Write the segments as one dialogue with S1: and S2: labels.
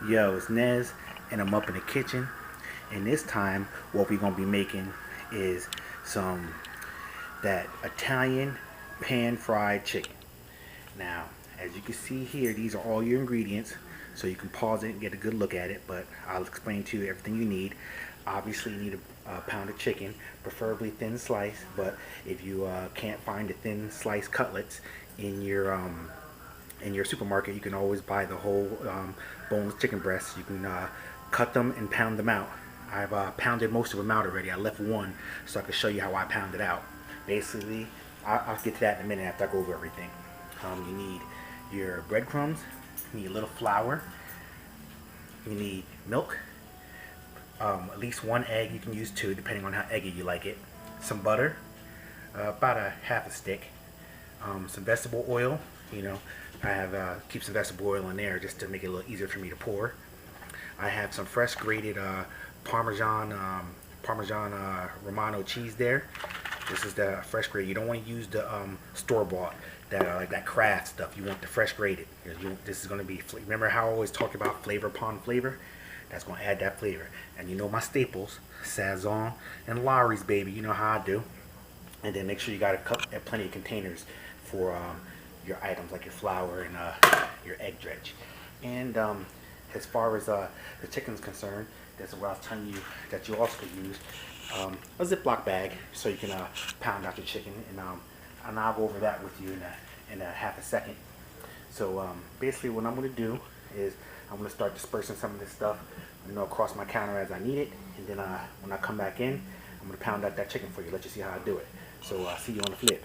S1: Yo, it's Nez, and I'm up in the kitchen. And this time, what we're gonna be making is that Italian pan-fried chicken. Now, as you can see here, these are all your ingredients, so you can pause it and get a good look at it. But I'll explain to you everything you need. Obviously, you need a pound of chicken, preferably thin slice. But if you can't find the thin slice cutlets in your supermarket, you can always buy the whole boneless chicken breasts. You can cut them and pound them out. I've pounded most of them out already. I left one so I can show you how I pound it out. Basically, I'll get to that in a minute after I go over everything. You need your breadcrumbs, you need a little flour, you need milk, at least one egg. You can use two depending on how eggy you like it, some butter, about a half a stick, some vegetable oil. You know, I have keep some vegetable oil in there just to make it a little easier for me to pour. I have some fresh grated Parmesan Romano cheese there. This is the fresh grated. You don't want to use the store-bought, like that Kraft stuff. You want the fresh grated. This is going to be, remember how I always talk about flavor upon flavor? That's going to add that flavor. And you know my staples, SAZON and LAWRY'S, baby. You know how I do. And then make sure you got plenty of containers for your items like your flour and your egg dredge. And as far as the chicken's concerned, that's what I was telling you that you also could use a Ziploc bag so you can pound out your chicken, and I'll go over that with you in a half a second. So basically what I'm going to do is I'm going to start dispersing some of this stuff, across my counter as I need it, and then when I come back in, I'm going to pound out that chicken for you, let you see how I do it. So see you on the flip.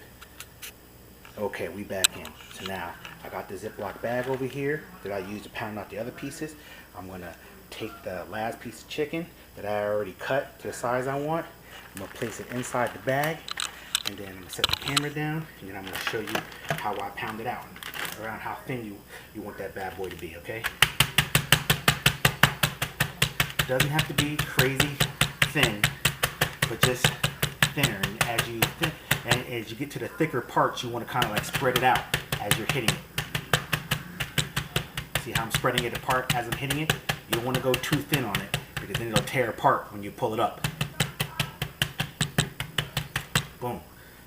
S1: Okay, we back in. So now I got the Ziploc bag over here that I used to pound out the other pieces. I'm going to take the last piece of chicken that I already cut to the size I want. I'm going to place it inside the bag, and then I'm going to set the camera down, and then I'm going to show you how I pound it out, around how thin you want that bad boy to be, okay? It doesn't have to be crazy thin, but just thinner. And as you get to the thicker parts, you want to kind of like spread it out as you're hitting it. See how I'm spreading it apart as I'm hitting it? You don't want to go too thin on it, because then it'll tear apart when you pull it up. Boom.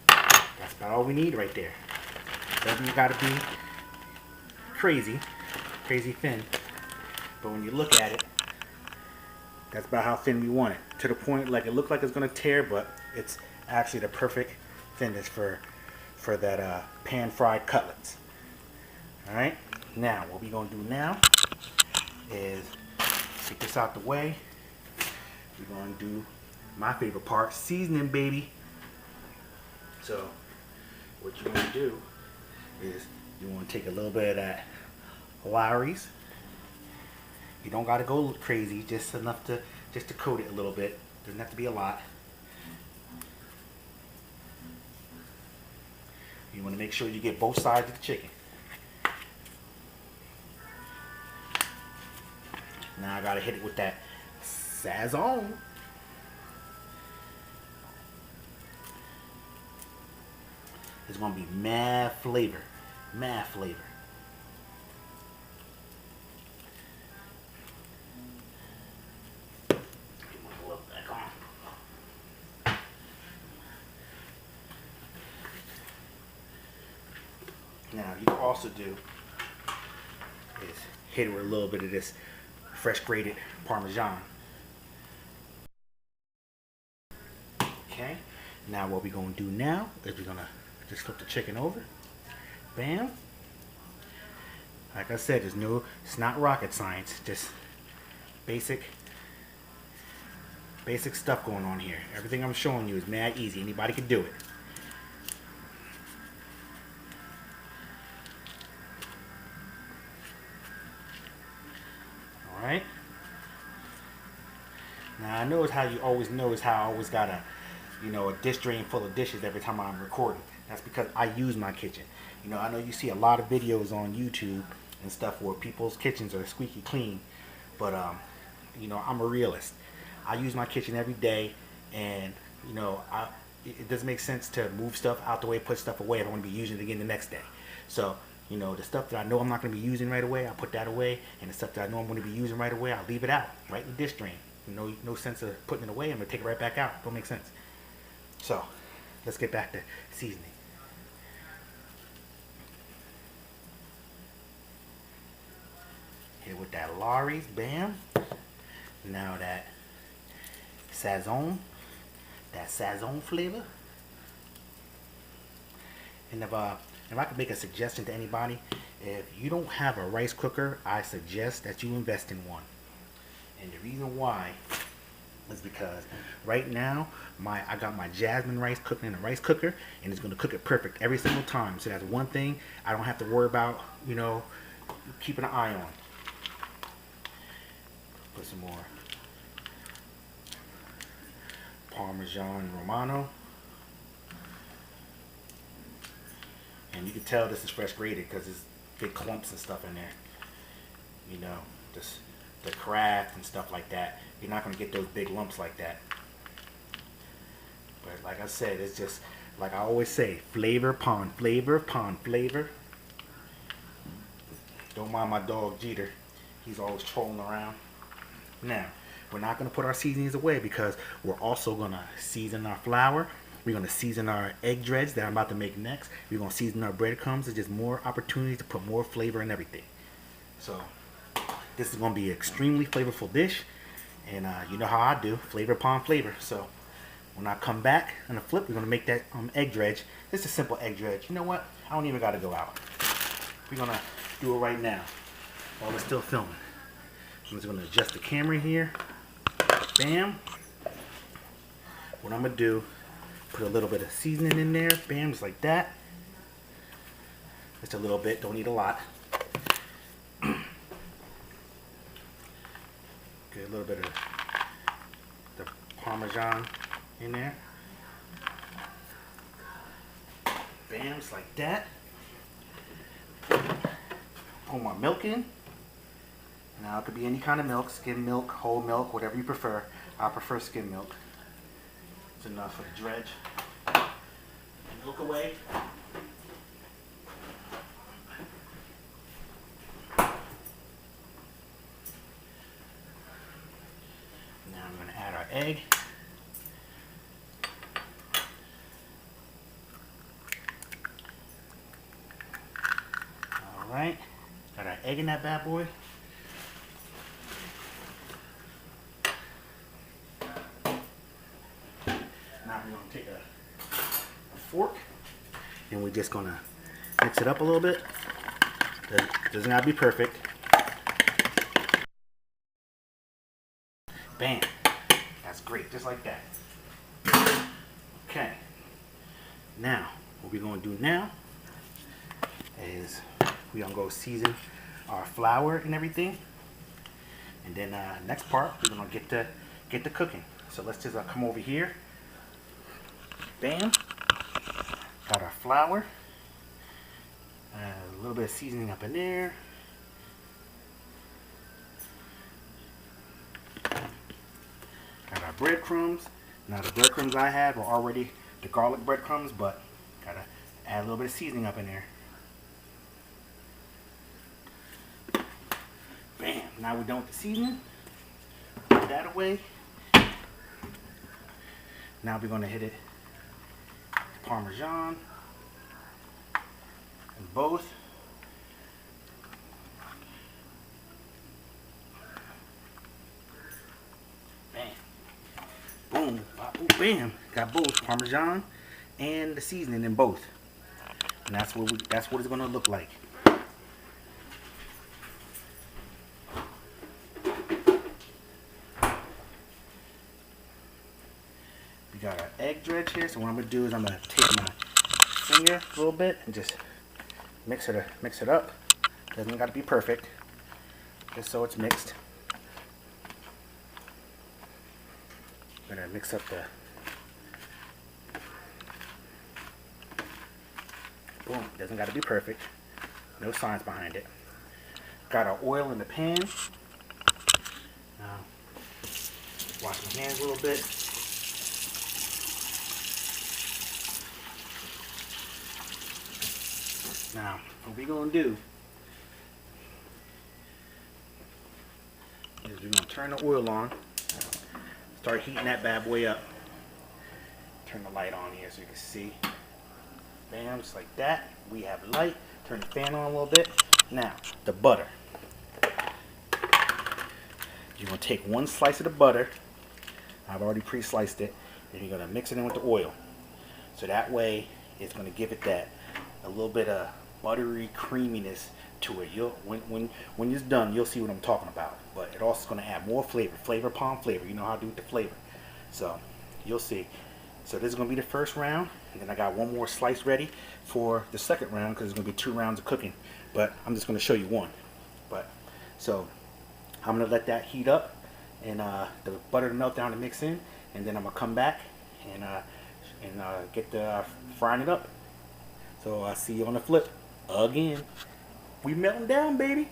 S1: That's about all we need right there. Doesn't got to be crazy thin, but when you look at it, that's about how thin we want it. To the point like it looks like it's going to tear, but it's actually the perfect thinness for that pan-fried cutlets. All right. Now what we're going to do now is get this out the way. We're going to do my favorite part, seasoning, baby. So what you want to do is you want to take a little bit of that LAWRY'S. You don't got to go crazy, just enough to coat it a little bit. Doesn't have to be a lot. You want to make sure you get both sides of the chicken. Now I gotta hit it with that SAZON. It's gonna be mad flavor. Mad flavor. Now you can also do is hit it with a little bit of this fresh grated Parmesan. Okay, now what we're gonna do now is we're gonna just flip the chicken over. Bam. Like I said, it's not rocket science, just basic stuff going on here. Everything I'm showing you is mad easy. Anybody can do it. Alright. Now I know how you always know is how I always got a dish drain full of dishes every time I'm recording. That's because I use my kitchen. I know you see a lot of videos on YouTube and stuff where people's kitchens are squeaky clean, but I'm a realist. I use my kitchen every day, and it doesn't make sense to move stuff out the way, put stuff away if I want to be using it again the next day. So You know, the stuff that I know I'm not going to be using right away, I'll put that away. And the stuff that I know I'm going to be using right away, I'll leave it out, right in the dish drain. No sense of putting it away. I'm going to take it right back out. Don't make sense. So, let's get back to seasoning. Here with that LAWRY'S, bam. Now that SAZON, that SAZON flavor. And if I could make a suggestion to anybody, if you don't have a rice cooker, I suggest that you invest in one. And the reason why is because right now I got my jasmine rice cooking in a rice cooker, and it's going to cook it perfect every single time. So that's one thing I don't have to worry about, you know, keeping an eye on. Put some more Parmesan Romano. And you can tell this is fresh grated because there's big clumps and stuff in there. You know, just the craft and stuff like that. You're not going to get those big lumps like that. But like I said, it's just, like I always say, flavor upon flavor upon flavor. Don't mind my dog Jeter. He's always trolling around. Now, we're not going to put our seasonings away because we're also going to season our flour. We're going to season our egg dredge that I'm about to make next. We're going to season our breadcrumbs. There's just more opportunities to put more flavor in everything. So, this is going to be an extremely flavorful dish. And you know how I do, flavor upon flavor. So, when I come back on the flip, we're going to make that egg dredge. It's a simple egg dredge. You know what? I don't even got to go out. We're going to do it right now while we're still filming. I'm just going to adjust the camera here. Bam. What I'm going to do, put a little bit of seasoning in there. Bam, just like that. Just a little bit, don't need a lot. Get a little bit of the Parmesan in there. Bam, just like that. Pour my milk in. Now it could be any kind of milk, skim milk, whole milk, whatever you prefer. I prefer skim milk. It's enough for the dredge. Milk away. Now I'm going to add our egg. Alright, got our egg in that bad boy. Now we're going to take a fork and we're just going to mix it up a little bit. Doesn't have to be perfect. Bam. That's great, just like that. Okay. Now, what we're going to do now is we're going to go season our flour and everything. And then next part, we're going to get to cooking. So let's just come over here. Bam. Got our flour. A little bit of seasoning up in there. Got our breadcrumbs. Now the breadcrumbs I have are already the garlic breadcrumbs, but gotta add a little bit of seasoning up in there. Bam. Now we're done with the seasoning. Put that away. Now we're gonna hit it Parmesan and both. Bam. Boom. Bam. Got both Parmesan and the seasoning in both. And that's what it's gonna look like. We got our egg dredge here, so what I'm gonna do is I'm gonna take my finger a little bit and just mix it up. Doesn't gotta be perfect, just so it's mixed. I'm gonna mix up the boom. Doesn't gotta be perfect. No science behind it. Got our oil in the pan. Now, wash my hands a little bit. Now, what we're gonna do is we're gonna turn the oil on, start heating that bad boy up. Turn the light on here so you can see. Bam, just like that. We have light. Turn the fan on a little bit. Now, the butter. You're gonna take one slice of the butter. I've already pre-sliced it, and you're gonna mix it in with the oil. So that way, it's gonna give it that a little bit of buttery creaminess to it. When it's done, you'll see what I'm talking about. But it also is gonna add more flavor, flavor palm flavor. You know how to do with the flavor. So you'll see. So this is gonna be the first round, and then I got one more slice ready for the second round because it's gonna be 2 rounds of cooking. But I'm just gonna show you one. But so I'm gonna let that heat up and the butter to melt down and mix in, and then I'm gonna come back and get the frying it up. So I'll see you on the flip again. We melting down, baby.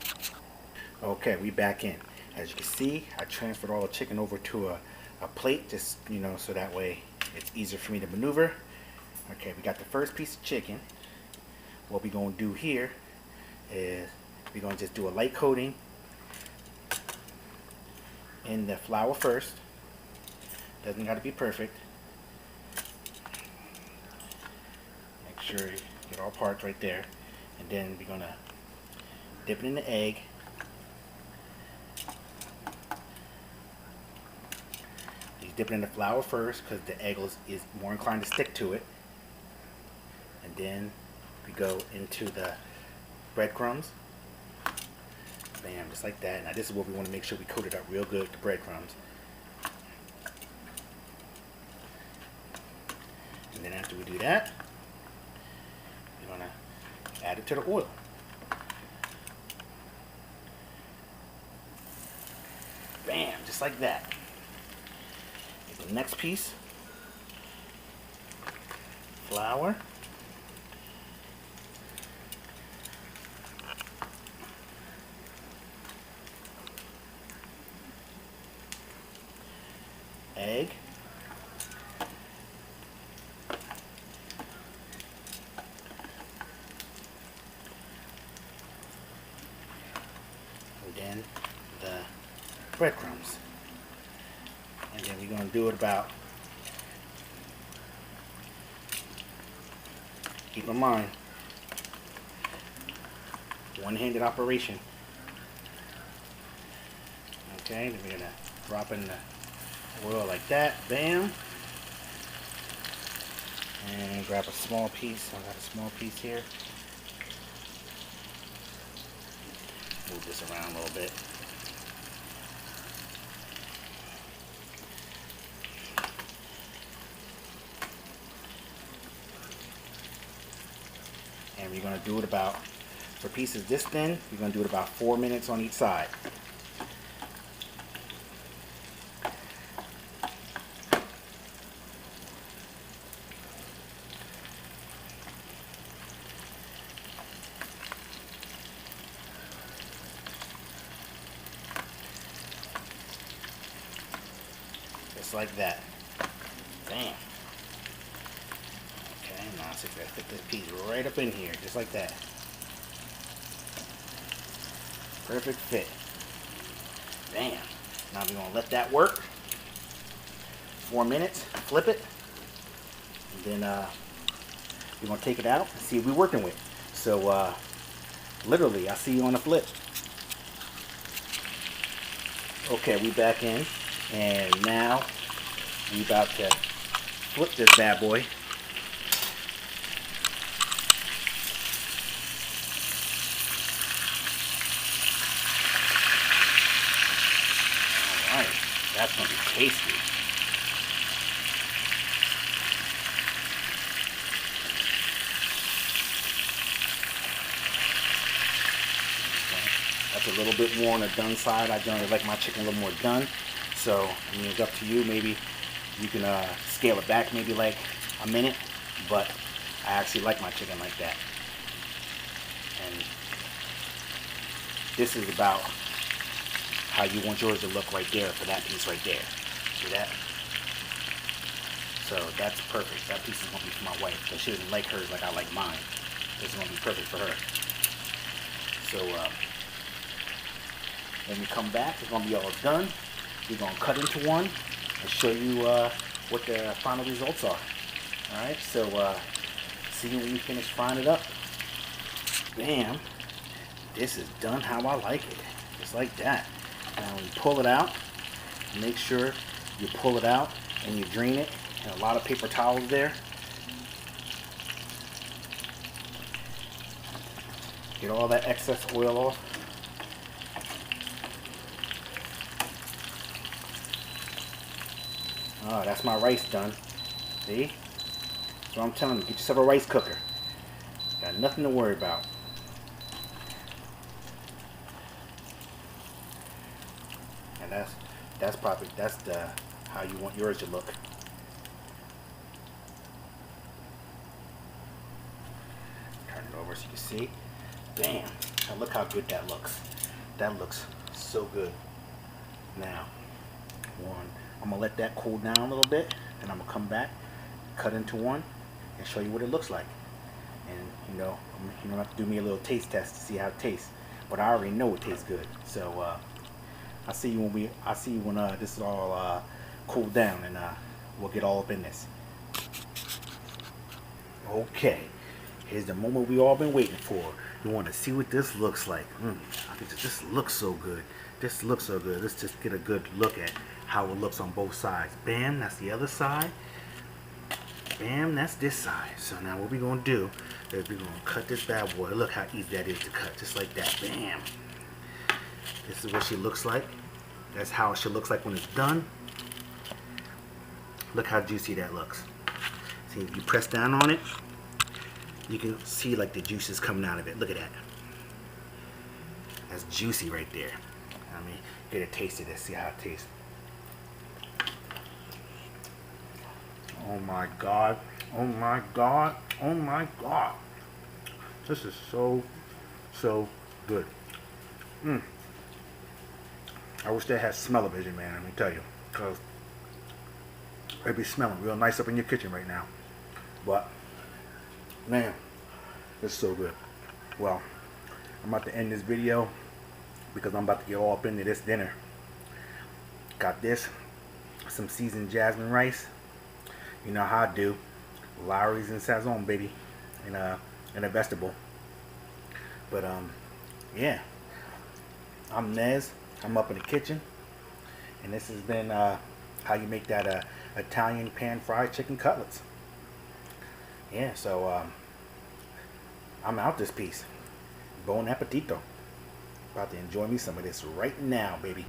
S1: Okay, we back in. As you can see, I transferred all the chicken over to a plate, just so that way it's easier for me to maneuver. Okay, we got the first piece of chicken. What we're gonna do here is we're gonna just do a light coating in the flour first. Doesn't got to be perfect. Make sure you get all parts right there, and then we're gonna dip it in the egg. You dip it in the flour first because the egg is more inclined to stick to it, and then we go into the breadcrumbs. Bam, just like that. Now this is what we want to make sure we coat it up real good with the breadcrumbs. And then after we do that, we're going to add it to the oil. Bam, just like that. Get the next piece. Flour. Egg. And then the breadcrumbs. And then we're going to do it about, keep in mind, one-handed operation. Okay, then we're going to drop in the oil like that, bam, and grab a small piece. I got a small piece here. Move this around a little bit. And we're going to do it about, for pieces this thin, we're going to do it about 4 minutes on each side. Just like that. Bam. Okay, now let's see if I fit this piece right up in here, just like that. Perfect fit. Bam. Now we're going to let that work. 4 minutes. Flip it. And then we're going to take it out and see what we're working with. So literally, I'll see you on the flip. Okay, we back in. And now we about to flip this bad boy. Alright, that's going to be tasty. That's a little bit more on the done side. I generally like my chicken a little more done. So, I mean, it's up to you. Maybe you can scale it back maybe like a minute, but I actually like my chicken like that. And this is about how you want yours to look right there for that piece right there. See that? So that's perfect. That piece is going to be for my wife because she doesn't like hers like I like mine. This is going to be perfect for her. So when we come back, it's gonna be all done. We're gonna cut into one and show you what the final results are. All right, so see you when we finish frying it up. Bam! This is done how I like it, just like that. Now when you pull it out, make sure you pull it out and you drain it. And a lot of paper towels there. Get all that excess oil off. Oh, that's my rice done. See? That's what I'm telling you. Get yourself a rice cooker. Got nothing to worry about. And that's probably the how you want yours to look. Turn it over so you can see. Bam! Now look how good that looks. That looks so good. Now, I'm gonna let that cool down a little bit, and I'm gonna come back, cut into one, and show you what it looks like. And you know, you don't have to do me a little taste test to see how it tastes, but I already know it tastes good. So I'll see you when this is all cooled down, and we'll get all up in this. Okay, here's the moment we all been waiting for. You want to see what this looks like. I think this looks so good. This looks so good. Let's just get a good look at how it looks on both sides. Bam, that's the other side. Bam, that's this side. So now what we're going to do is we're going to cut this bad boy. Look how easy that is to cut, just like that. Bam. This is what she looks like. That's how she looks like when it's done. Look how juicy that looks. See, if you press down on it, you can see like the juices coming out of it. Look at that. That's juicy right there. I mean, get a taste of this. See how it tastes. Oh my God. Oh my God. Oh my God. This is so good. I wish they had smell-o-vision, man. Let me tell you, because it'd be smelling real nice up in your kitchen right now. But man, it's so good. Well, I'm about to end this video because I'm about to get all up into this dinner. Got this, some seasoned jasmine rice. You know how I do. Lawry's and SAZON, baby, and a vegetable. But yeah, I'm Nez. I'm up in the kitchen, and this has been how you make that Italian pan-fried chicken cutlets. Yeah, so I'm out this piece. Bon appetito. About to enjoy me some of this right now, baby.